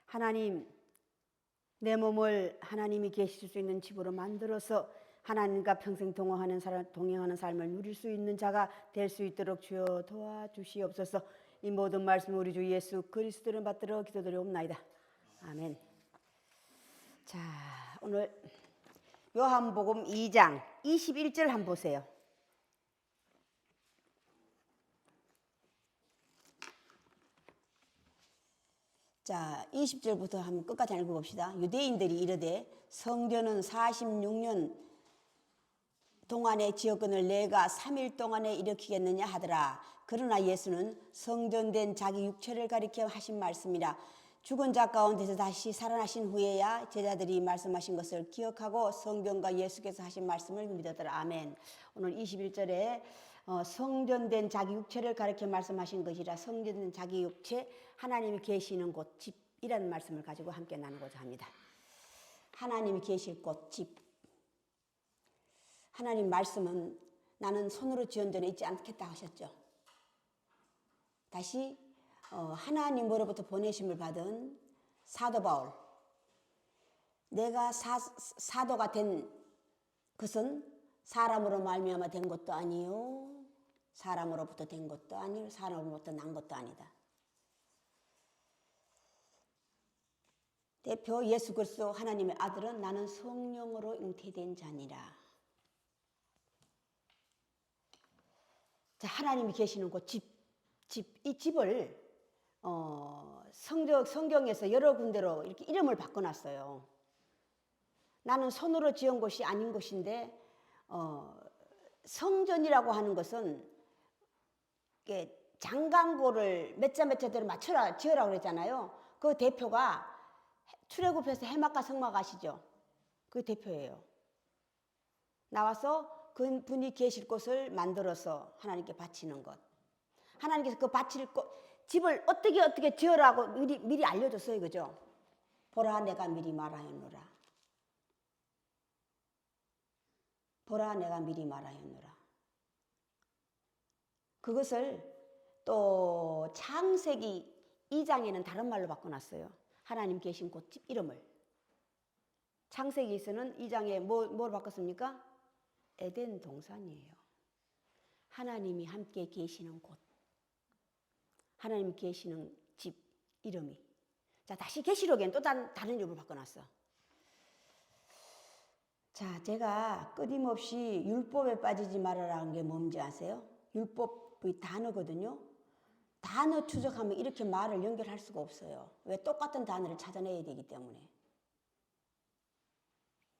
하나님, 내 몸을 하나님이 계실 수 있는 집으로 만들어서 하나님과 평생 동행하는 삶을 누릴 수 있는 자가 될 수 있도록 주여 도와주시옵소서. 이 모든 말씀 우리 주 예수 그리스도를 받들어 기도드리옵나이다. 아멘. 자, 오늘 요한복음 2장 21절 한번 보세요. 자, 20절부터 한번 끝까지 읽어봅시다. 유대인들이 이르되 성전은 46년 동안의 지역권을 내가 3일 동안에 일으키겠느냐 하더라. 그러나 예수는 성전된 자기 육체를 가리켜 하신 말씀이라. 죽은 자 가운데서 다시 살아나신 후에야 제자들이 말씀하신 것을 기억하고 성경과 예수께서 하신 말씀을 믿었더라. 아멘. 오늘 21절에 성전된 자기 육체를 가리켜 말씀하신 것이라. 성전된 자기 육체, 하나님이 계시는 곳, 집이라는 말씀을 가지고 함께 나누고자 합니다. 하나님이 계실 곳, 집. 하나님 말씀은 나는 손으로 지은 전에 있지 않겠다 하셨죠. 다시 하나님으로부터 보내심을 받은 사도 바울. 내가 사도가 된 것은 사람으로 말미암아 된 것도 아니요, 사람으로부터 된 것도 아니요, 사람으로부터 난 것도 아니다. 대표 예수 그리스도 하나님의 아들은 나는 성령으로 잉태된 자니라. 자, 하나님이 계시는 곳 이 집을 성경에서 여러 군데로 이렇게 이름을 바꿔놨어요. 나는 손으로 지은 곳이 아닌 곳인데 성전이라고 하는 것은 장강고를 몇 자 몇 자대로 맞춰라 지으라고 그랬잖아요. 그 대표가 출애굽해서 해막과 성막 아시죠? 그 대표예요. 나와서 그 분이 계실 곳을 만들어서 하나님께 바치는 것. 하나님께서 그 바칠 집을 어떻게 지으라고 미리 알려줬어요. 그죠? 보라 내가 미리 말하였노라. 보라 내가 미리 말하였노라. 그것을 또 창세기 2장에는 다른 말로 바꿔놨어요. 하나님 계신 곳 집 이름을. 창세기에서는 2장에 뭘 바꿨습니까? 에덴 동산이에요. 하나님이 함께 계시는 곳. 하나님 계시는 집 이름이. 자, 다시 계시록엔 또 다른 이름을 바꿔놨어. 자, 제가 끊임없이 율법에 빠지지 말아라는 게 뭔지 아세요? 율법의 단어거든요. 단어 추적하면 이렇게 말을 연결할 수가 없어요. 왜? 똑같은 단어를 찾아내야 되기 때문에.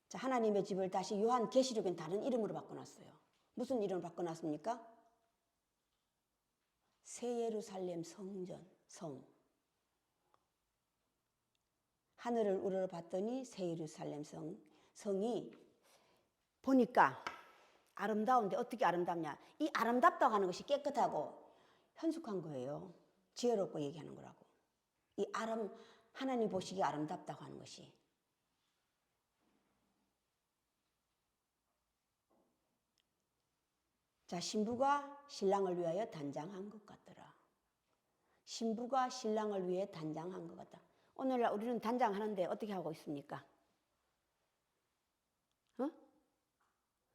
자, 하나님의 집을 다시 요한 계시록엔 다른 이름으로 바꿔놨어요. 무슨 이름을 바꿔놨습니까? 새 예루살렘 성전, 성. 하늘을 우러러봤더니 새 예루살렘 성이 보니까 아름다운데 어떻게 아름답냐? 이 아름답다고 하는 것이 깨끗하고 현숙한 거예요. 지혜롭고 얘기하는 거라고. 하나님 보시기에 아름답다고 하는 것이. 자, 신부가 신랑을 위하여 단장한 것 같더라. 신부가 신랑을 위해 단장한 것 같다. 오늘날 우리는 단장하는데 어떻게 하고 있습니까?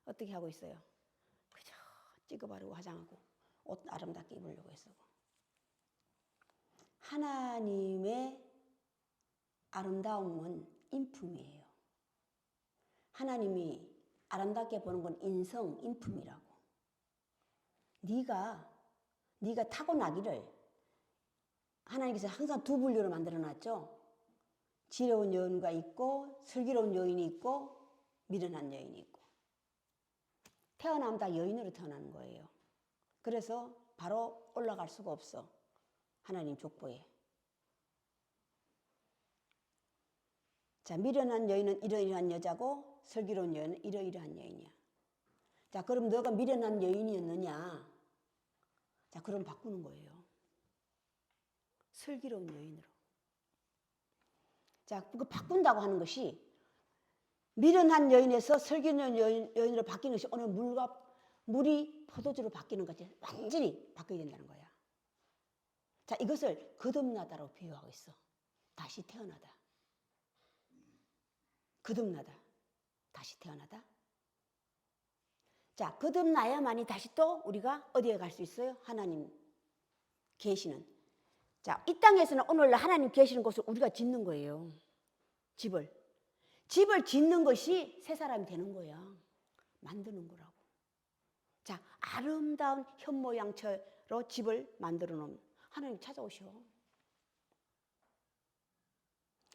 어떻게 하고 있어요? 그저 찍어 바르고 화장하고 옷 아름답게 입으려고 했어요. 하나님의 아름다움은 인품이에요. 하나님이 아름답게 보는 건 인성, 인품이라고. 네가 타고나기를 하나님께서 항상 두 분류로 만들어놨죠. 지혜로운 여인과 있고 슬기로운 여인이 있고 미련한 여인이 있고. 태어나면 다 여인으로 태어나는 거예요. 그래서 바로 올라갈 수가 없어. 하나님 족보에. 자, 미련한 여인은 이러이러한 여자고 슬기로운 여인은 이러이러한 여인이야. 자, 그럼 너가 미련한 여인이었느냐? 자, 그럼 바꾸는 거예요. 슬기로운 여인으로. 자, 그 바꾼다고 하는 것이 미련한 여인에서 슬기로운 여인으로 바뀌는 것이 오늘 물이 포도주로 바뀌는 것이 완전히 바뀌어야 된다는 거야. 자, 이것을 거듭나다라고 비유하고 있어. 다시 태어나다. 거듭나다. 다시 태어나다. 자, 거듭나야만이 다시 또 우리가 어디에 갈 수 있어요? 하나님 계시는. 자, 이 땅에서는 오늘날 하나님 계시는 곳을 우리가 짓는 거예요. 집을 짓는 것이 새 사람이 되는 거야. 만드는 거라고. 자, 아름다운 현모양처로 집을 만들어 놓으면 하나님 찾아오셔.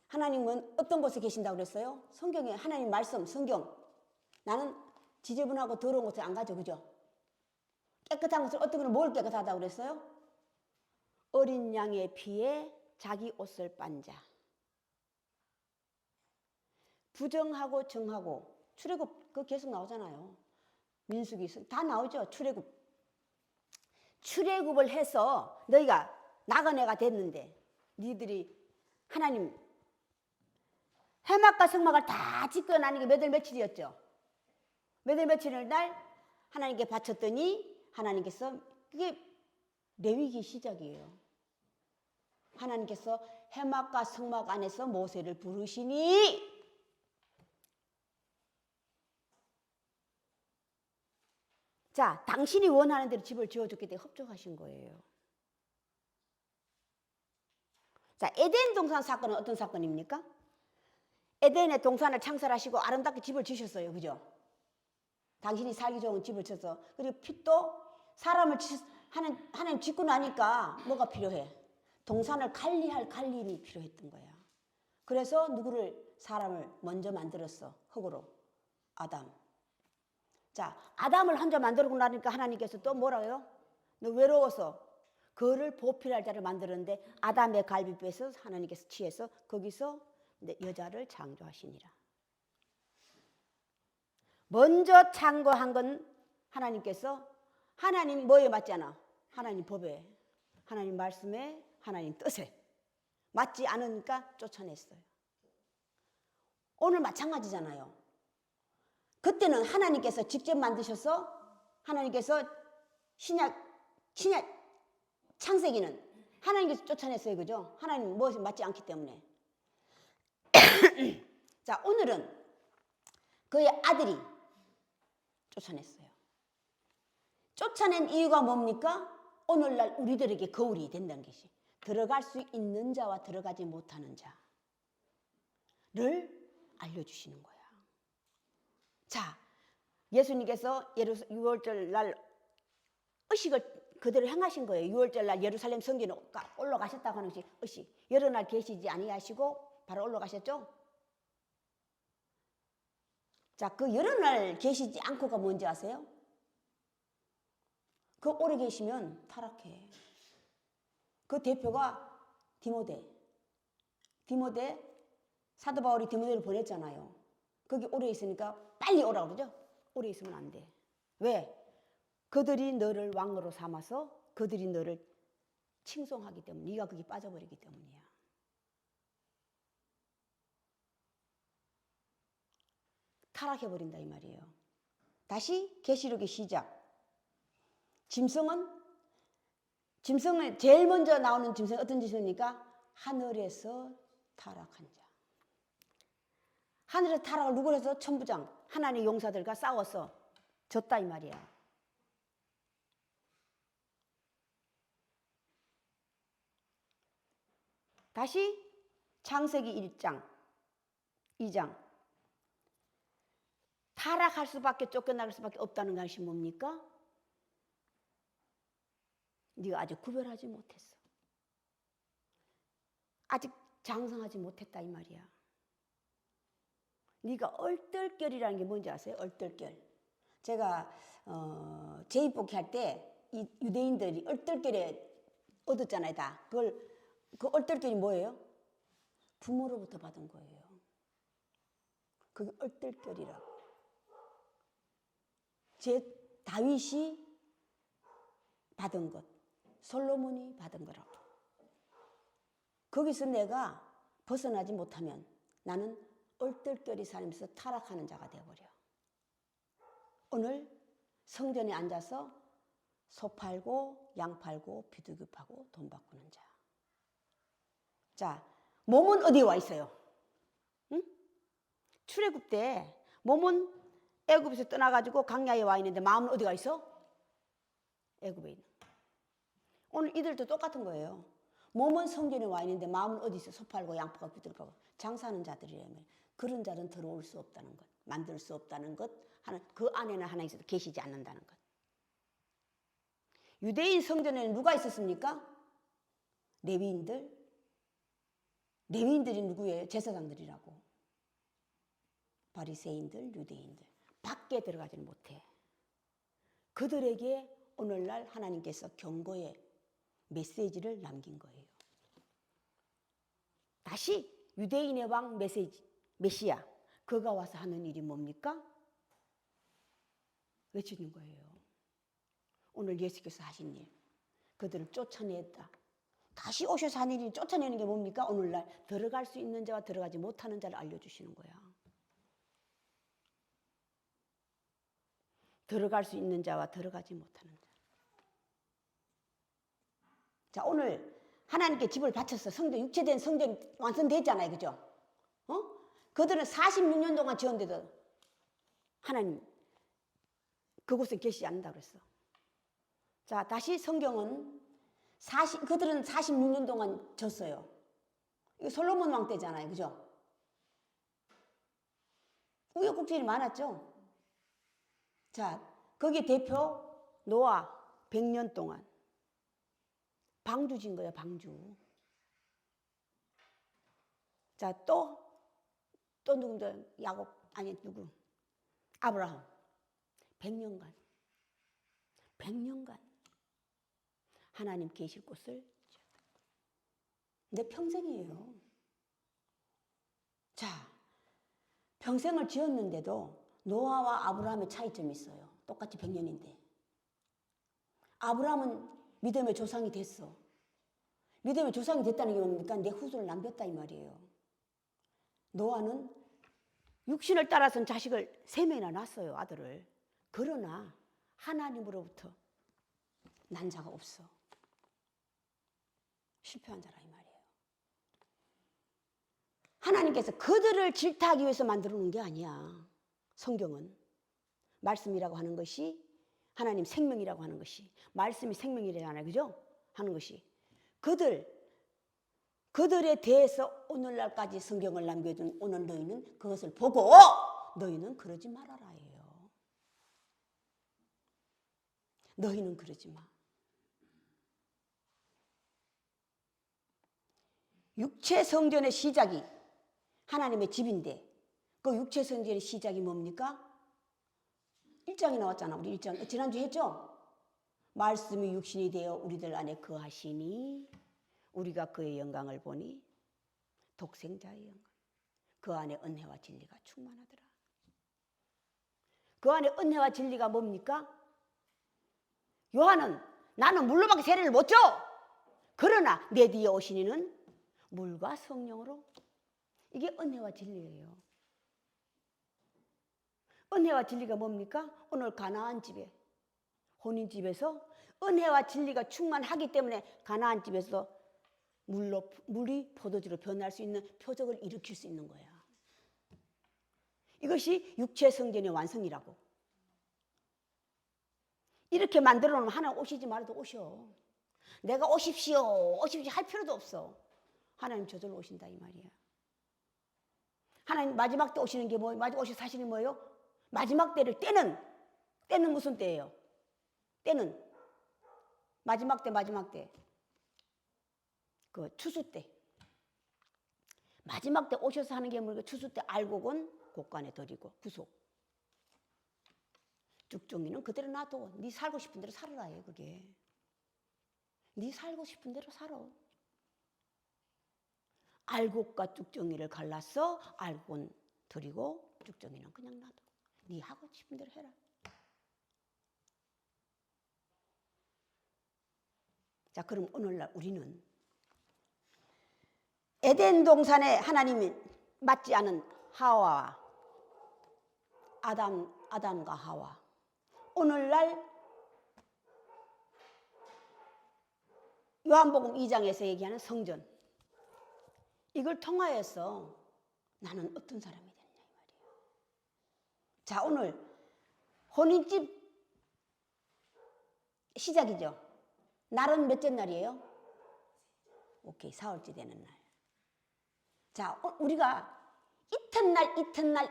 하나님은 어떤 곳에 계신다고 그랬어요? 성경에 하나님 말씀, 성경. 나는 지저분하고 더러운 곳에 안 가죠. 그죠? 깨끗한 것을 어떤 분은 뭘 깨끗하다고 그랬어요? 어린 양의 피에 자기 옷을 빤 자. 부정하고 정하고 출애굽 그거 계속 나오잖아요. 민수기 다 나오죠. 출애굽을 해서 너희가 나그네가 됐는데 니들이 하나님 해막과 성막을 다 짓고 나는 게 몇 월 며칠이었죠. 몇 월 며칠을 날 하나님께 바쳤더니 하나님께서 그게 레위기 시작이에요. 하나님께서 해막과 성막 안에서 모세를 부르시니 자, 당신이 원하는 대로 집을 지어줬기 때문에 협조하신 거예요. 자, 에덴 동산 사건은 어떤 사건입니까? 에덴의 동산을 창설하시고 아름답게 집을 지으셨어요. 그죠? 당신이 살기 좋은 집을 쳐서. 그리고 핏도 사람을 하나님 짓고 나니까 뭐가 필요해? 동산을 관리할 관리인이 필요했던 거야. 그래서 누구를 사람을 먼저 만들었어. 흙으로. 아담. 자, 아담을 혼자 만들고 나니까 하나님께서 또 뭐라고요? 너 외로워서 그를 보필할 자를 만들었는데 아담의 갈비뼈에서 하나님께서 취해서 거기서 여자를 창조하시니라. 먼저 창조한 건 하나님께서 하나님 뭐에 맞잖아? 하나님 법에, 하나님 말씀에, 하나님 뜻에 맞지 않으니까 쫓아냈어요. 오늘 마찬가지잖아요. 그때는 하나님께서 직접 만드셔서 하나님께서 신약 창세기는 하나님께서 쫓아냈어요. 그죠? 하나님 무엇이 맞지 않기 때문에. 자, 오늘은 그의 아들이 쫓아냈어요. 쫓아낸 이유가 뭡니까? 오늘날 우리들에게 거울이 된다는 것이 들어갈 수 있는 자와 들어가지 못하는 자를 알려주시는 거야. 자, 예수님께서 6월절 날 의식을 그대로 행하신 거예요. 6월절 날 예루살렘 성전에 올라가셨다고 하는 것이 의식. 여러 날 계시지 아니하시고 바로 올라가셨죠? 자, 그 여러 날 계시지 않고가 뭔지 아세요? 그 오래 계시면 타락해. 그 대표가 디모데. 사도 바울이 디모데를 보냈잖아요. 거기 오래 있으니까 빨리 오라고 그러죠? 오래 있으면 안 돼. 왜? 그들이 너를 왕으로 삼아서 그들이 너를 칭송하기 때문에 네가 거기 빠져버리기 때문이야. 타락해버린다 이 말이에요. 다시 계시록의 시작. 짐승은 제일 먼저 나오는 짐승은 어떤 짐승입니까? 하늘에서 타락한 자. 하늘에서 타락을 누구를 해서? 천부장 하나님의 용사들과 싸워서 졌다 이 말이야. 다시 창세기 1장 2장 타락할 수밖에 쫓겨나갈 수밖에 없다는 것이 뭡니까? 네가 아직 구별하지 못했어. 아직 장성하지 못했다 이 말이야. 네가 얼떨결이라는 게 뭔지 아세요? 얼떨결. 제가 제2복귀 할 때 이 유대인들이 얼떨결에 얻었잖아요. 다. 그 얼떨결이 뭐예요? 부모로부터 받은 거예요. 그게 얼떨결이라고. 다윗이 받은 것, 솔로몬이 받은 거라고. 거기서 내가 벗어나지 못하면 나는 얼떨결이 살면서 타락하는 자가 되어버려. 오늘 성전에 앉아서 소 팔고 양 팔고 비두교 파고 돈 바꾸는 자. 자, 몸은 어디에 와 있어요? 응? 출애굽 때 몸은 애굽에서 떠나가지고 광야에 와 있는데 마음은 어디 가 있어? 애굽에 있는. 오늘 이들도 똑같은 거예요. 몸은 성전에 와 있는데 마음은 어디 있어? 소 팔고 양 팔고 비둘고 장사하는 자들이라면 그런 자는 들어올 수 없다는 것, 만들 수 없다는 것, 그 안에는 하나님께서 계시지 않는다는 것. 유대인 성전에는 누가 있었습니까? 레위인들. 레위인들이 누구예요? 제사장들이라고. 바리새인들, 유대인들. 밖에 들어가지는 못해. 그들에게 오늘날 하나님께서 경고의 메시지를 남긴 거예요. 다시 유대인의 왕 메시아, 그가 와서 하는 일이 뭡니까? 외치는 거예요. 오늘 예수께서 하신 일, 그들을 쫓아냈다. 다시 오셔서 하는 일이 쫓아내는 게 뭡니까? 오늘날 들어갈 수 있는 자와 들어가지 못하는 자를 알려주시는 거야. 들어갈 수 있는 자와 들어가지 못하는 자. 자, 오늘 하나님께 집을 바쳐서 성전, 육체된 성전이 완성됐잖아요. 그죠? 그들은 46년 동안 지었는데도 하나님 그곳에 계시지 않는다고 그랬어. 자, 다시 성경은 그들은 46년 동안 졌어요. 이거 솔로몬 왕 때잖아요. 그죠? 우여곡절이 많았죠? 자, 거기 대표 노아 100년 동안 방주 진 거예요. 방주. 자, 또 누군데? 야곱, 아니 누구? 아브라함 100년간 하나님 계실 곳을 내 평생이에요. 자, 평생을 지었는데도 노아와 아브라함의 차이점이 있어요. 똑같이 100년인데 아브라함은 믿음의 조상이 됐어. 믿음의 조상이 됐다는 게 뭡니까? 내 후손을 남겼다 이 말이에요. 노아는 육신을 따라서는 자식을 3명이나 낳았어요. 아들을. 그러나 하나님으로부터 난 자가 없어. 실패한 자라 이 말이에요. 하나님께서 그들을 질타하기 위해서 만들어 놓은 게 아니야. 성경은 말씀이라고 하는 것이 하나님 생명이라고 하는 것이 말씀이 생명이라잖아요. 그죠? 하는 것이 그들에 대해서 오늘날까지 성경을 남겨둔 오늘 너희는 그것을 보고 너희는 그러지 말아라예요. 너희는 그러지 마. 육체 성전의 시작이 하나님의 집인데 그 육체 성전의 시작이 뭡니까? 1장에 나왔잖아. 우리 1장 지난주에 했죠? 말씀이 육신이 되어 우리들 안에 거하시니 우리가 그의 영광을 보니 독생자의 영광. 그 안에 은혜와 진리가 충만하더라. 그 안에 은혜와 진리가 뭡니까? 요한은 나는 물로밖에 세례를 못 줘. 그러나 내 뒤에 오신 이는 물과 성령으로. 이게 은혜와 진리예요. 은혜와 진리가 뭡니까? 오늘 가나안 집에 혼인집에서 은혜와 진리가 충만하기 때문에 가나안 집에서 물이 포도주로 변할 수 있는 표적을 일으킬 수 있는 거야. 이것이 육체 성전의 완성이라고. 이렇게 만들어 놓으면 하나님 오시지 말아도 오셔. 내가 오십시오 할 필요도 없어. 하나님 저절로 오신다 이 말이야. 하나님 마지막 때 오시는 게 뭐예요? 마지막 오셔서 사시는 뭐예요? 마지막 때를 때는 무슨 때예요? 때는 마지막 때 그 추수 때. 마지막 때 오셔서 하는 게 뭐예요? 추수 때 알곡은 곳간에 들이고 구속. 쭉종이는 그대로 놔둬. 네 살고 싶은 대로 살아라 해. 그게 네 살고 싶은 대로 살아. 알곡과 쭉종이를 갈라서 알곡은 들이고 쭉종이는 그냥 놔둬. 네 하고 싶은 대로 해라. 자, 그럼 오늘날 우리는 에덴 동산에 하나님이 맞지 않은 하와와 아담과 하와, 오늘날 요한복음 2장에서 얘기하는 성전, 이걸 통하여서 나는 어떤 사람이 되느냐 이 말이에요. 자, 오늘 혼인집 시작이죠. 날은 몇째 날이에요? 오케이, 4월째 되는 날. 자, 우리가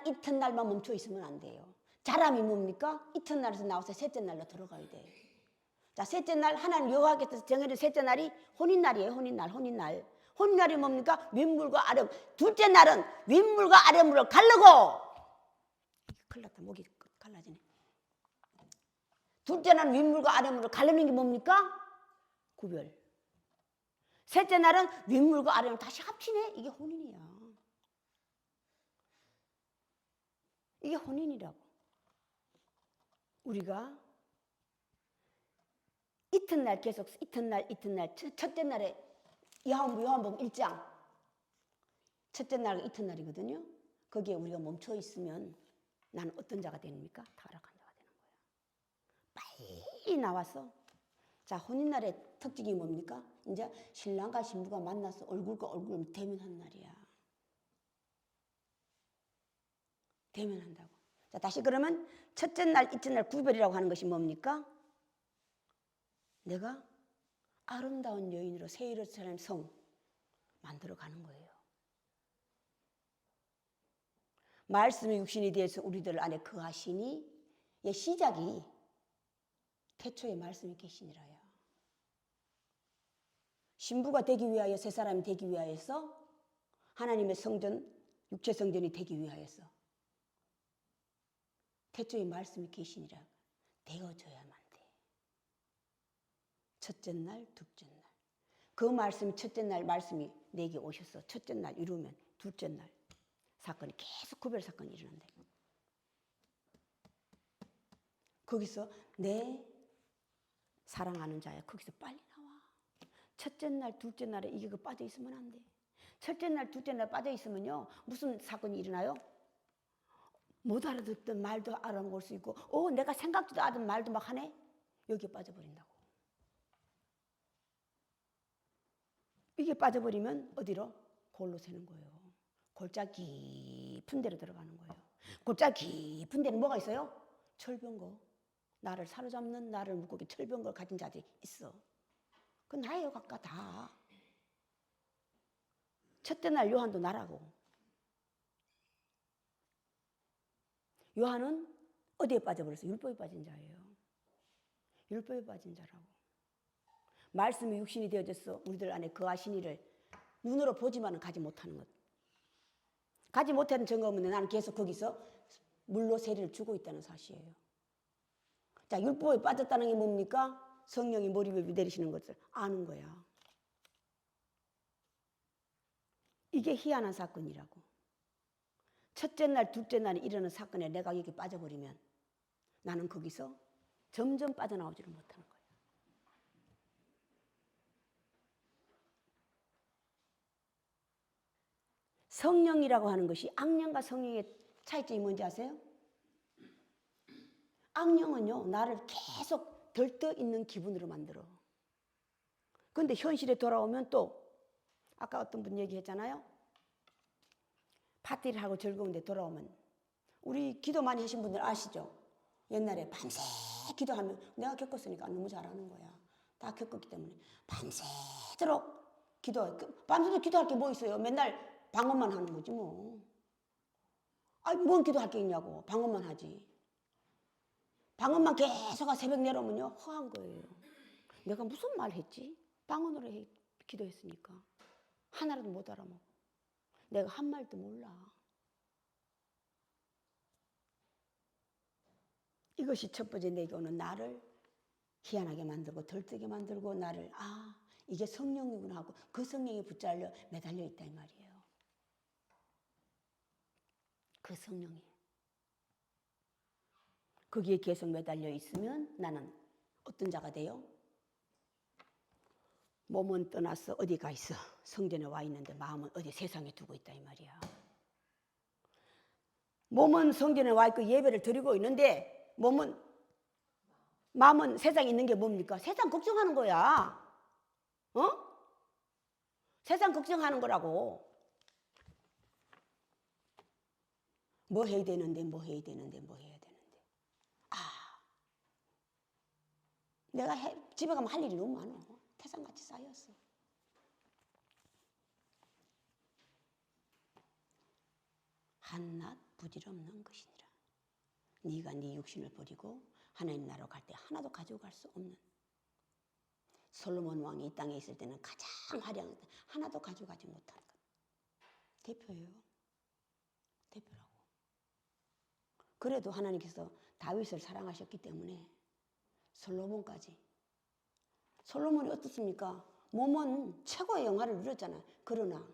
이튿날만 멈춰 있으면 안 돼요. 사람이 뭡니까? 이튿날에서 나와서 셋째 날로 들어가야 돼요. 자, 셋째 날 하나님 여호와께서 정해진 셋째 날이 혼인날이에요. 혼인날. 혼인날이 뭡니까? 윗물과 아랫물. 둘째 날은 윗물과 아랫물을 가르고. 큰일 났다. 목이 갈라지네. 둘째 날은 윗물과 아랫물을 가르는 게 뭡니까? 구별. 셋째 날은 윗물과 아랫물 다시 합치네. 이게 혼인이야. 이게 혼인이라고. 우리가 이튿날 계속 이튿날 첫째 날에 요한복음 1장 첫째 날 이튿날이거든요. 거기에 우리가 멈춰 있으면 나는 어떤 자가 됩니까? 타락한 자가 되는 거예요. 빨리 나와서 자, 혼인날의 특징이 뭡니까? 이제 신랑과 신부가 만나서 얼굴과 얼굴을 대면한 날이야. 대면한다고. 자, 다시 그러면 첫째 날, 이튿날 구별이라고 하는 것이 뭡니까? 내가 아름다운 여인으로 새 예루살렘 성 만들어 가는 거예요. 말씀의 육신이 되어서 우리들 안에 거하시니 이 시작이 태초에 말씀이 계시니라요. 신부가 되기 위하여 새 사람이 되기 위하여서 하나님의 성전, 육체 성전이 되기 위하여서 태초에 말씀이 계시니라 되어져야만 돼. 첫째 날, 둘째 날. 그 말씀이 첫째 날 말씀이 내게 오셔서 첫째 날 이루면 둘째 날 사건이 계속 구별 사건이 일어난다. 거기서 내 사랑하는 자야 거기서 빨리 나와. 첫째 날, 둘째 날에 이게 빠져 있으면 안 돼. 첫째 날, 둘째 날 빠져 있으면요 무슨 사건이 일어나요? 못 알아듣던 말도 알아먹을 수 있고, 내가 생각지도 않은 말도 막 하네. 여기에 빠져버린다고. 이게 빠져버리면 어디로? 골로 새는 거예요. 골짜 깊은 데로 들어가는 거예요. 골짜 깊은 데는 뭐가 있어요? 철병거. 나를 사로잡는 나를 묶고 철병거를 가진 자들이 있어. 그 나예요, 각각 다. 첫째 날 요한도 나라고. 요한은 어디에 빠져버렸어요? 율법에 빠진 자예요. 율법에 빠진 자라고. 말씀이 육신이 되어져서 우리들 안에 거하시니를 눈으로 보지만은 가지 못하는 것. 가지 못하는 증거면 나는 계속 거기서 물로 세례를 주고 있다는 사실이에요. 자, 율법에 빠졌다는 게 뭡니까? 성령이 머리 위에 내리시는 것을 아는 거야. 이게 희한한 사건이라고. 첫째 날, 둘째 날에 일어나는 사건에 내가 여기 빠져버리면 나는 거기서 점점 빠져나오지를 못하는 거예요. 성령이라고 하는 것이 악령과 성령의 차이점이 뭔지 아세요? 악령은요, 나를 계속 들떠 있는 기분으로 만들어. 그런데 현실에 돌아오면 또 아까 어떤 분 얘기했잖아요. 파티를 하고 즐거운데 돌아오면 우리 기도 많이 하신 분들 아시죠? 옛날에 밤새 기도하면 내가 겪었으니까 너무 잘하는 거야. 다 겪었기 때문에 밤새도록 밤새도록 기도할 게 뭐 있어요? 맨날 방언만 하는 거지 뭐. 아니 뭔 기도할 게 있냐고. 방언만 하지. 방언만 계속 새벽 내려오면요 허한 거예요. 내가 무슨 말 했지? 방언으로 기도했으니까 하나라도 못 알아먹어. 내가 한 말도 몰라. 이것이 첫 번째 내게 오는 나를 희한하게 만들고 들뜨게 만들고 나를 이게 성령이구나 하고 그 성령에 붙잡려 매달려 있다 이 말이에요. 그 성령이. 거기에 계속 매달려 있으면 나는 어떤 자가 돼요? 몸은 떠나서 어디 가 있어. 성전에 와 있는데 마음은 어디 세상에 두고 있다 이 말이야. 몸은 성전에 와 있고 예배를 드리고 있는데 마음은 세상에 있는 게 뭡니까? 세상 걱정하는 거야. 세상 걱정하는 거라고. 뭐 해야 되는데, 뭐 해야 되는데, 뭐 해야 되는데. 아, 내가 집에 가면 할 일이 너무 많아. 태산같이 쌓였어. 한낱 부질없는 것이니라. 네가 네 육신을 버리고 하나님 나라로 갈 때 하나도 가져갈 수 없는. 솔로몬 왕이 이 땅에 있을 때는 가장 화려한 것 하나도 가져가지 못한 것. 대표예요. 대표라고. 그래도 하나님께서 다윗을 사랑하셨기 때문에 솔로몬까지. 솔로몬이 어떻습니까? 몸은 최고의 영화를 누렸잖아요. 그러나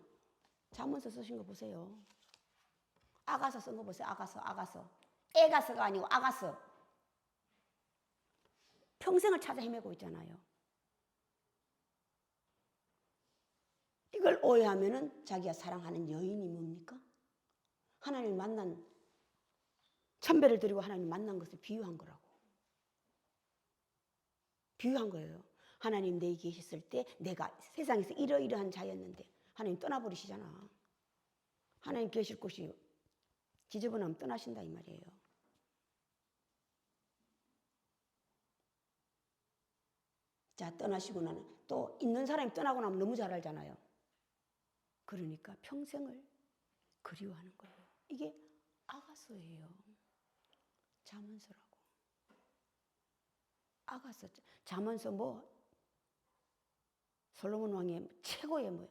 잠언서 쓰신 거 보세요. 아가서 쓴 거 보세요. 아가서. 애가서가 아니고 아가서. 평생을 찾아 헤매고 있잖아요. 이걸 오해하면은 자기가 사랑하는 여인이 뭡니까? 하나님을 만난, 천배를 드리고 하나님 만난 것을 비유한 거라고. 비유한 거예요. 하나님 내게 계셨을 때 내가 세상에서 이러이러한 자였는데 하나님 떠나버리시잖아. 하나님 계실 곳이 지저분하면 떠나신다 이 말이에요. 자, 떠나시고 나는 또 있는 사람이 떠나고 나면 너무 잘 알잖아요. 그러니까 평생을 그리워하는 거예요. 이게 아가서예요. 잠언서라고. 아가서. 잠언서 뭐 솔로몬 왕의 최고의 뭐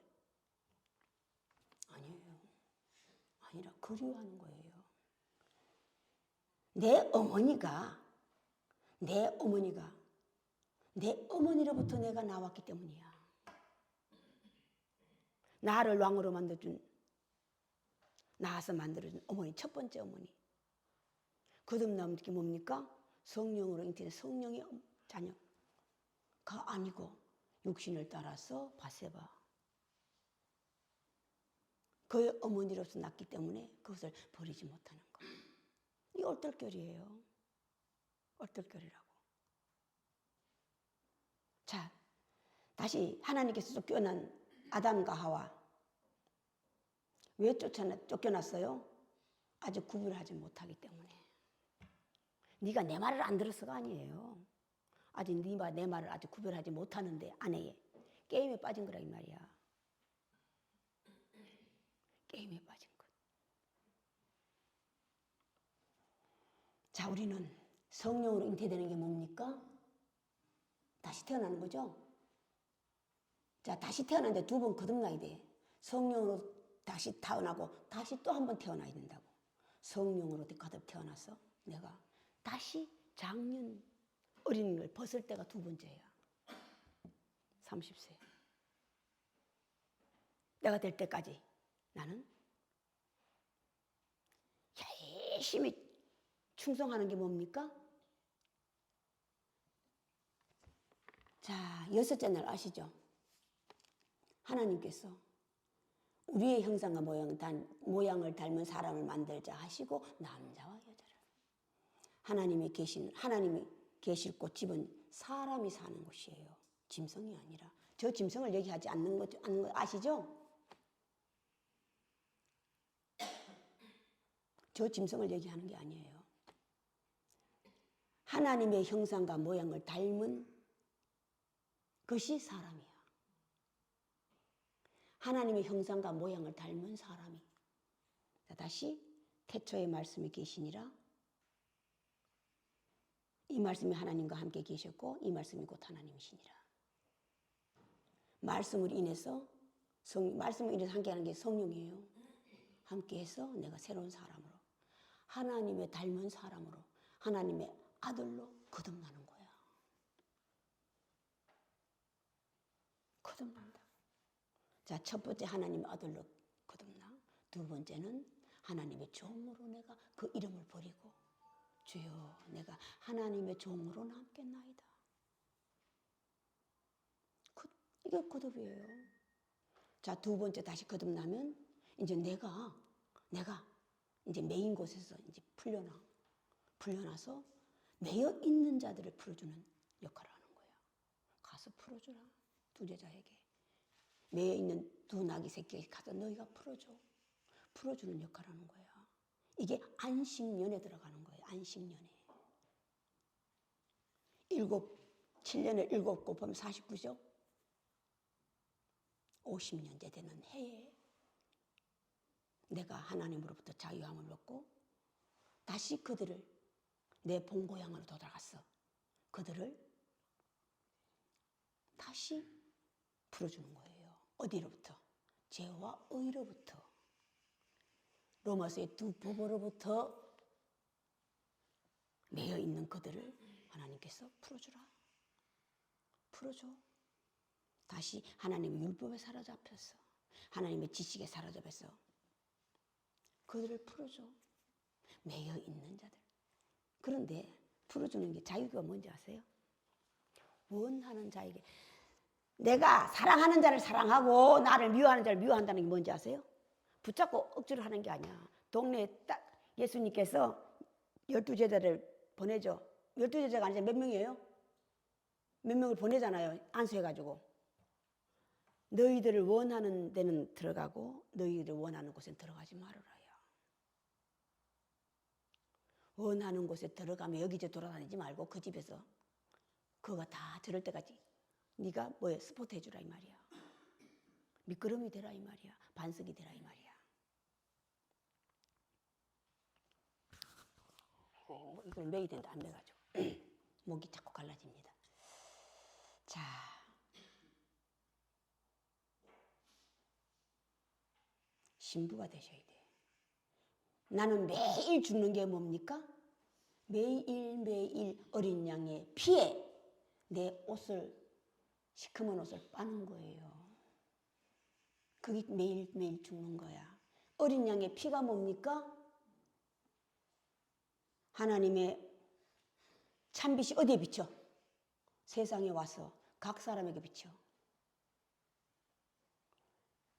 아니에요. 아니라 그리워하는 거예요. 내 어머니로부터 내가 나왔기 때문이야. 나를 왕으로 낳아서 만들어준 어머니, 첫 번째 어머니. 거듭남은 게 뭡니까? 성령으로 잉태된 성령의 자녀가 아니고 육신을 따라서 바세바. 그의 어머니로서 낳기 때문에 그것을 버리지 못하는 거. 이 얼떨결이에요. 얼떨결이라고. 자, 다시 하나님께서 쫓겨난 아담과 하와. 왜 쫓겨났어요? 아직 구별하지 못하기 때문에. 네가 내 말을 안 들었어가 아니에요. 아직 네가 내 말을 아직 구별하지 못하는데 아내의 게임에 빠진 거라 이 말이야. 게임에 빠진 것. 자, 우리는 성령으로 잉태되는 게 뭡니까? 다시 태어나는 거죠. 자, 다시 태어나는데 두 번 거듭나야 돼. 성령으로 다시 태어나고 다시 또 한 번 태어나야 된다고. 성령으로 거듭 태어나서 내가 다시 작년 어린이를 벗을 때가 두 번째야. 30세. 내가 될 때까지 나는 열심히 충성하는 게 뭡니까? 자, 여섯째 날 아시죠? 하나님께서 우리의 형상과 모양을 닮은 사람을 만들자 하시고 남자와 여자를. 하나님이 계실 곳 집은 사람이 사는 곳이에요. 짐승이 아니라. 저 짐승을 얘기하지 않는 거 아시죠? 저 짐승을 얘기하는 게 아니에요. 하나님의 형상과 모양을 닮은 것이 사람이야. 하나님의 형상과 모양을 닮은 사람이. 자, 다시 태초의 말씀이 계시니라. 이 말씀이 하나님과 함께 계셨고 이 말씀이 곧 하나님이시니라. 말씀을 인해서 함께하는 게 성령이에요. 함께해서 내가 새로운 사람으로 하나님의 닮은 사람으로 하나님의 아들로 거듭나는 거야. 거듭난다. 자, 첫 번째 하나님의 아들로 거듭나. 두 번째는 하나님의 종으로 내가 그 이름을 버리고 주여 내가 하나님의 종으로 남겠나이다. 이게 거듭이에요. 자, 두 번째 다시 거듭나면 이제 내가 이제 메인 곳에서 이제 풀려나서 매여 있는 자들을 풀어주는 역할을 하는 거야. 가서 풀어주라. 두 제자에게. 매여 있는 두 나귀 새끼에게 가서 너희가 풀어줘. 풀어주는 역할을 하는 거야. 이게 안식년에 들어가는 거예요. 안식년에. 7년에 7 곱하면 49죠. 50년째 되는 해에 내가 하나님으로부터 자유함을 얻고 다시 그들을 내 본고향으로 돌아갔어. 그들을 다시 풀어주는 거예요. 어디로부터? 죄와 의로부터. 로마서의 두 법으로부터 매여 있는 그들을 하나님께서 풀어주라. 풀어줘. 다시 하나님의 율법에 사로잡혔어. 하나님의 지식에 사로잡혀서 그들을 풀어줘. 매여 있는 자들. 그런데 풀어주는 게 자유가 뭔지 아세요? 원하는 자에게. 내가 사랑하는 자를 사랑하고 나를 미워하는 자를 미워한다는 게 뭔지 아세요? 붙잡고 억지로 하는 게 아니야. 동네에 딱 예수님께서 12제자를 보내죠. 12제자가 아니라 몇 명이에요? 몇 명을 보내잖아요. 안수해가지고. 너희들을 원하는 데는 들어가고 너희들을 원하는 곳엔 들어가지 말아라요. 원하는 곳에 들어가면 여기저기 돌아다니지 말고 그 집에서 그거가 다 저럴 때까지 네가 뭐에 스포트 해주라 이 말이야. 미끄럼이 되라 이 말이야. 반석이 되라 이 말이야. 이걸 매야 된다. 안 매가지고 목이 자꾸 갈라집니다. 자, 신부가 되셔야 돼. 나는 매일 죽는 게 뭡니까? 매일매일 어린 양의 피에 내 옷을, 시커먼 옷을 빠는 거예요. 그게 매일매일 죽는 거야. 어린 양의 피가 뭡니까? 하나님의 참빛이 어디에 비쳐? 세상에 와서 각 사람에게 비쳐.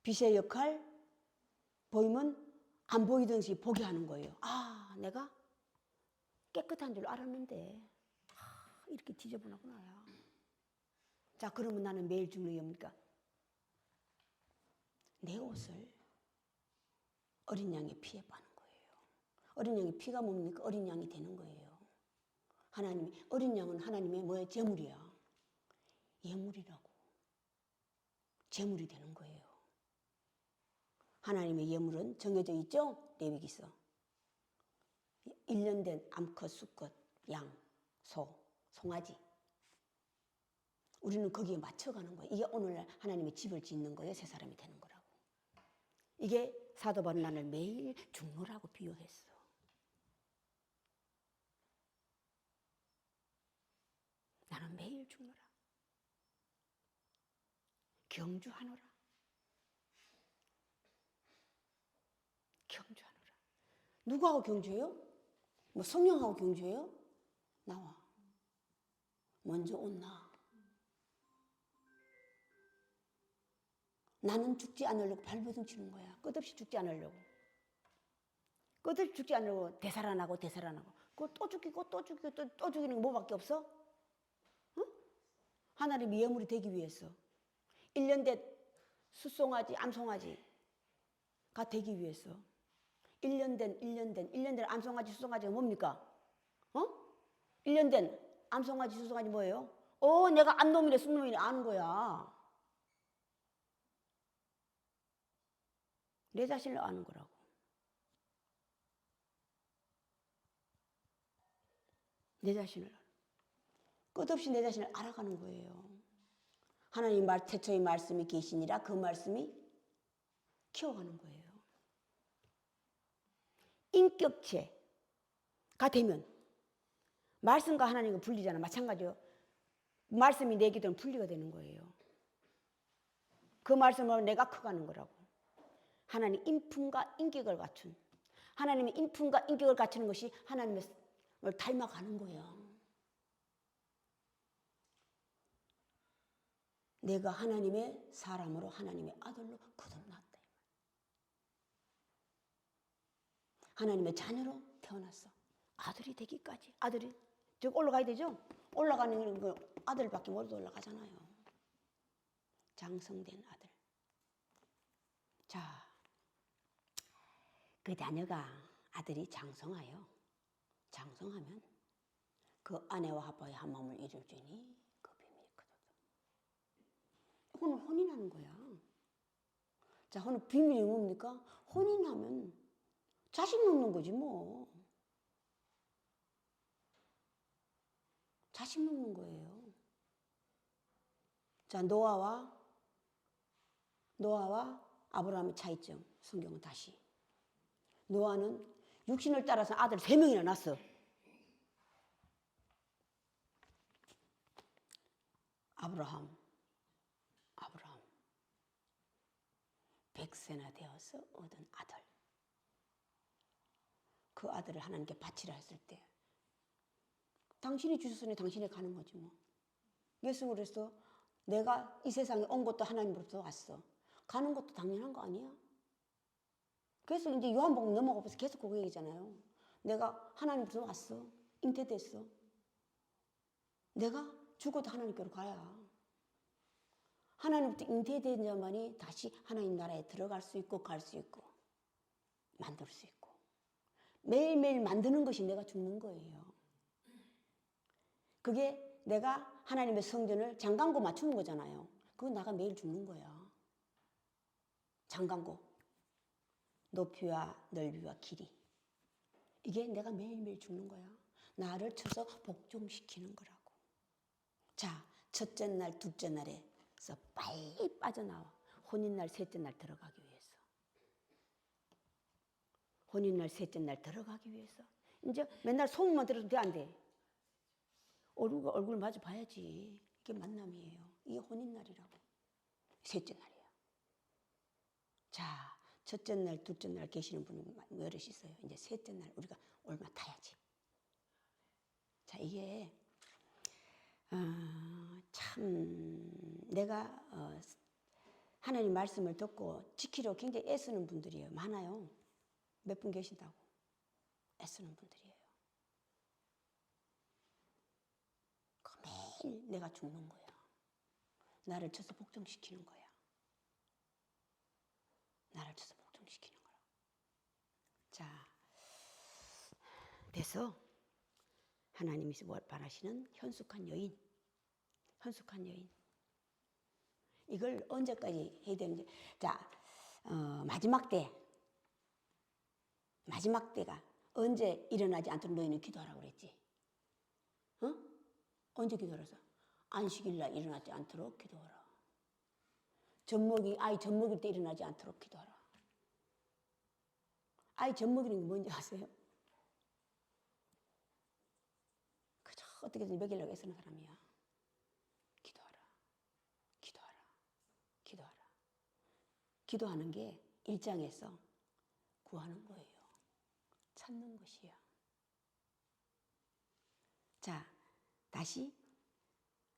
빛의 역할 보이면 안 보이든지 보게 하는 거예요. 아, 내가 깨끗한 줄 알았는데 이렇게 지저분하구나. 자, 그러면 나는 매일 죽는 게 뭡니까? 내 옷을 어린 양의 피에 빠는 거예요. 어린 양의 피가 뭡니까? 어린 양이 되는 거예요. 하나님이, 어린 양은 하나님의 뭐예요? 제물이야. 예물이라고. 제물이 되는 거예요. 하나님의 예물은 정해져 있죠? 레위기서. 1년 된 암컷, 수컷, 양, 소, 송아지. 우리는 거기에 맞춰가는 거예요. 이게 오늘날 하나님의 집을 짓는 거예요. 새 사람이 되는 거라고. 이게 사도 바울은 나를 매일 죽노라고 비유했어. 나는 매일 죽노라. 경주하노라. 경주하노라. 누구하고 경주해요? 뭐 성령하고 경주해요? 나와. 먼저 온 나. 나는 죽지 않으려고 발버둥 치는 거야. 끝없이 죽지 않으려고. 끝없이 죽지 않으려고 되살아나고 되살아나고. 그거 또 죽이고 또 죽이고 또 죽이는 거 뭐밖에 없어? 응? 하나님의 예물이 되기 위해서. 1년 된 숫송아지, 암송아지가 되기 위해서. 1년 된 암송아지, 수송아지가 뭡니까? 1년 된 암송아지, 수송아지 뭐예요? 내가 암놈이네, 순놈이네 아는 거야. 내 자신을 아는 거라고. 내 자신을. 끝없이 내 자신을 알아가는 거예요. 하나님 태초의 말씀이 계시니라 그 말씀이 키워가는 거예요. 인격체가 되면 말씀과 하나님과 분리잖아. 마찬가지요. 말씀이 내 기도는 분리가 되는 거예요. 그 말씀을 내가 커가는 거라고. 하나님 인품과 인격을 갖춘. 하나님의 인품과 인격을 갖추는 것이 하나님을 닮아가는 거야. 내가 하나님의 사람으로 하나님의 아들로 거듭났다. 하나님의 자녀로 태어났어. 아들이 되기까지. 아들이 저 올라가야 되죠? 올라가는 거 아들밖에 못 올라가잖아요. 장성된 아들. 자, 그 자녀가 아들이 장성하여 장성하면 그 아내와 아빠의 한 마음을 이룰지니 그 비밀이 크도다. 이거는 혼인하는 거야. 자, 비밀이 뭡니까? 혼인하면 자식 놓는 거지 뭐. 자식 놓는 거예요. 자, 노아와 아브라함의 차이점. 성경은 다시. 노아는 육신을 따라서 아들 3명이나 낳았어. 아브라함 100세나 되어서 얻은 아들. 그 아들을 하나님께 바치라 했을 때 당신이 주셨으니 당신이 가는 거지 뭐. 예수 그래서 내가 이 세상에 온 것도 하나님으로부터 왔어. 가는 것도 당연한 거 아니야? 그래서 이제 요한복음 넘어가면서 계속 그거 얘기잖아요. 내가 하나님으로부터 왔어. 잉태됐어. 내가 죽어도 하나님께로 가야. 하나님부터 잉태된 자만이 다시 하나님 나라에 들어갈 수 있고 갈 수 있고 만들 수 있고 매일매일 만드는 것이 내가 죽는 거예요. 그게 내가 하나님의 성전을 장광고 맞추는 거잖아요. 그건 나가 매일 죽는 거야. 장광고 높이와 넓이와 길이 이게 내가 매일매일 죽는 거야. 나를 쳐서 복종시키는 거라고. 자, 첫째 날 둘째 날에 빨리 빠져나와. 혼인날 셋째 날 들어가기 위해서. 혼인날 셋째 날 들어가기 위해서. 이제 맨날 소문만 들어도 돼, 안 돼? 얼굴 마주 봐야지. 이게 만남이에요. 이게 혼인날이라고. 셋째 날이야. 자, 첫째 날, 둘째 날 계시는 분이 여럿이 있어요. 이제 셋째 날 우리가 얼마 타야지. 자, 이게 참 내가 하나님 말씀을 듣고 지키려고 굉장히 애쓰는 분들이에요. 많아요. 몇 분 계신다고. 애쓰는 분들이에요. 매일 내가 죽는 거야. 나를 쳐서 복종시키는 거야. 나를 쳐서 복종시키는 거야. 자, 그래서 하나님이 바라시는 현숙한 여인. 현숙한 여인. 이걸 언제까지 해야 되는지. 자, 마지막 때가 언제 일어나지 않도록 너희는 기도하라고 그랬지. 언제 기도하라서? 안식일날 일어나지 않도록 기도하라. 아이 젖먹일 때 일어나지 않도록 기도하라. 아이 젖먹이는 게 뭔지 아세요? 그저 어떻게든 먹이려고 애쓰는 사람이야. 기도하라. 기도하라. 기도하라. 기도하는 게 일장에서 구하는 거예요. 찾는 것이야. 자, 다시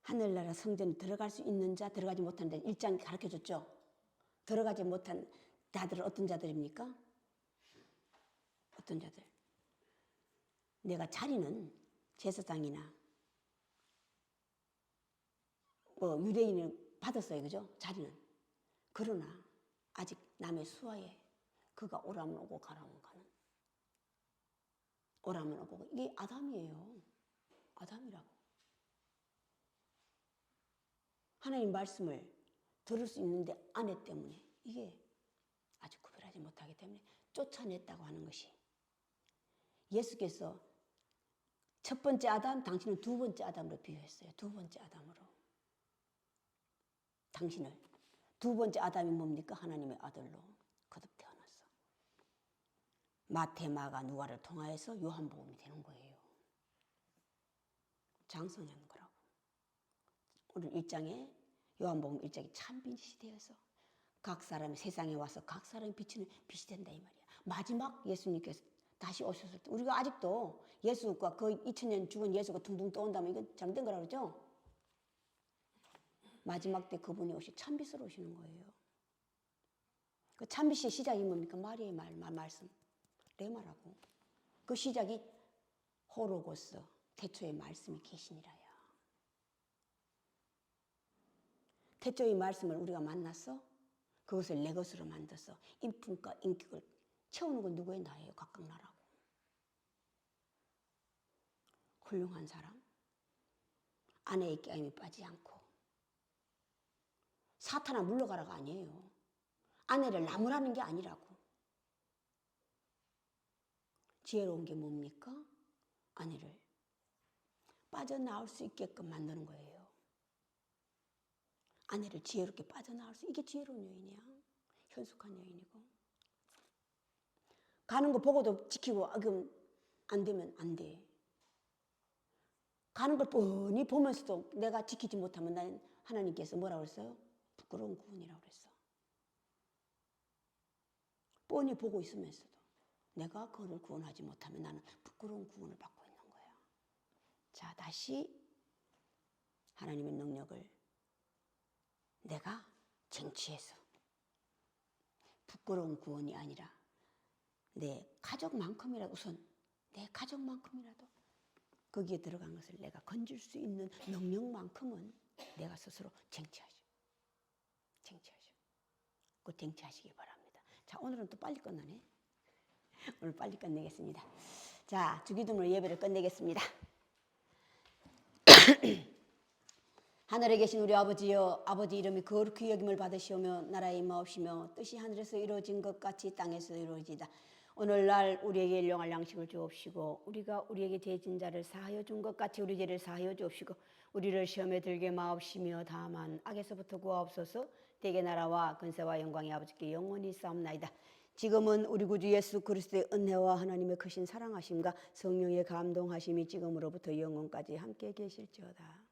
하늘나라 성전에 들어갈 수 있는 자, 들어가지 못한 자 1장 가르쳐줬죠. 들어가지 못한 자들은 어떤 자들입니까? 어떤 자들? 내가 자리는 제사장이나 유대인은 받았어요. 그죠? 자리는. 그러나 아직 남의 수하에 그가 오라면 오고 가라면 가는. 오라면 오고. 이게 아담이에요. 아담이라고. 하나님 말씀을 들을 수 있는데 아내 때문에 이게 아주 구별하지 못하기 때문에 쫓아냈다고 하는 것이. 예수께서 첫 번째 아담, 당신은 두 번째 아담으로 비유했어요. 두 번째 아담으로. 당신을. 두 번째 아담이 뭡니까? 하나님의 아들로 거듭 태어났어. 마태, 마가, 누가를 통하여서 요한복음이 되는 거예요. 장성한 거라고. 오늘 1장에 요한복음 1장이 참 빛이 되어서 각 사람이 세상에 와서 각 사람이 비치는 빛이 된다 이 말이야. 마지막 예수님께서 다시 오셨을 때 우리가 아직도 예수가 거의 2000년 죽은 예수가 둥둥 떠온다면 이건 잘못된 거라 그러죠? 마지막 때 그분이 참빛으로 오시는 거예요. 그 참빛의 시작이 뭡니까? 마리아의 말씀. 레마라고. 그 시작이 호로고스, 태초의 말씀이 계시니라야. 태초의 말씀을 우리가 만났어? 그것을 내 것으로 만들어서 인품과 인격을 채우는 건 누구의 나예요? 각각 나라고. 훌륭한 사람. 아내의 깨임에 빠지지 않고. 사탄아 물러가라가 아니에요. 아내를 나무라는 게 아니라고. 지혜로운 게 뭡니까? 아내를 빠져나올 수 있게끔 만드는 거예요. 아내를 지혜롭게 빠져나올 수, 이게 지혜로운 여인이야. 현숙한 여인이고. 가는 거 보고도 지키고, 그럼 안 되면 안 돼. 가는 걸 뻔히 보면서도 내가 지키지 못하면 나는 하나님께서 뭐라고 그랬어요? 부끄러운 구원이라고 그랬어. 뻔히 보고 있으면서도 내가 그를 구원하지 못하면 나는 부끄러운 구원을 받고 있는 거야. 자, 다시 하나님의 능력을 내가 쟁취해서 부끄러운 구원이 아니라 내 가족만큼이라도, 우선 내 가족만큼이라도 거기에 들어간 것을 내가 건질 수 있는 능력만큼은 내가 스스로 쟁취하죠. 그 쟁취하시기 바랍니다. 자, 오늘은 또 빨리 끝나네. 오늘 빨리 끝내겠습니다. 자, 주기도문으로 예배를 끝내겠습니다. 하늘에 계신 우리 아버지여, 아버지 이름이 거룩히 여김을 받으시오며 나라의 임하옵시며 뜻이 하늘에서 이루어진 것 같이 땅에서 이루어지이다. 오늘날 우리에게 일용할 양식을 주옵시고 우리가 우리에게 죄진 자를 사하여 준 것 같이 우리 죄를 사하여 주옵시고 우리를 시험에 들게 마옵시며 다만 악에서부터 구하옵소서. 대개 나라와 근세와 영광이 아버지께 영원히 싸움나이다. 지금은 우리 구주 예수 그리스도의 은혜와 하나님의 크신 사랑하심과 성령의 감동하심이 지금으로부터 영원까지 함께 계실지어다.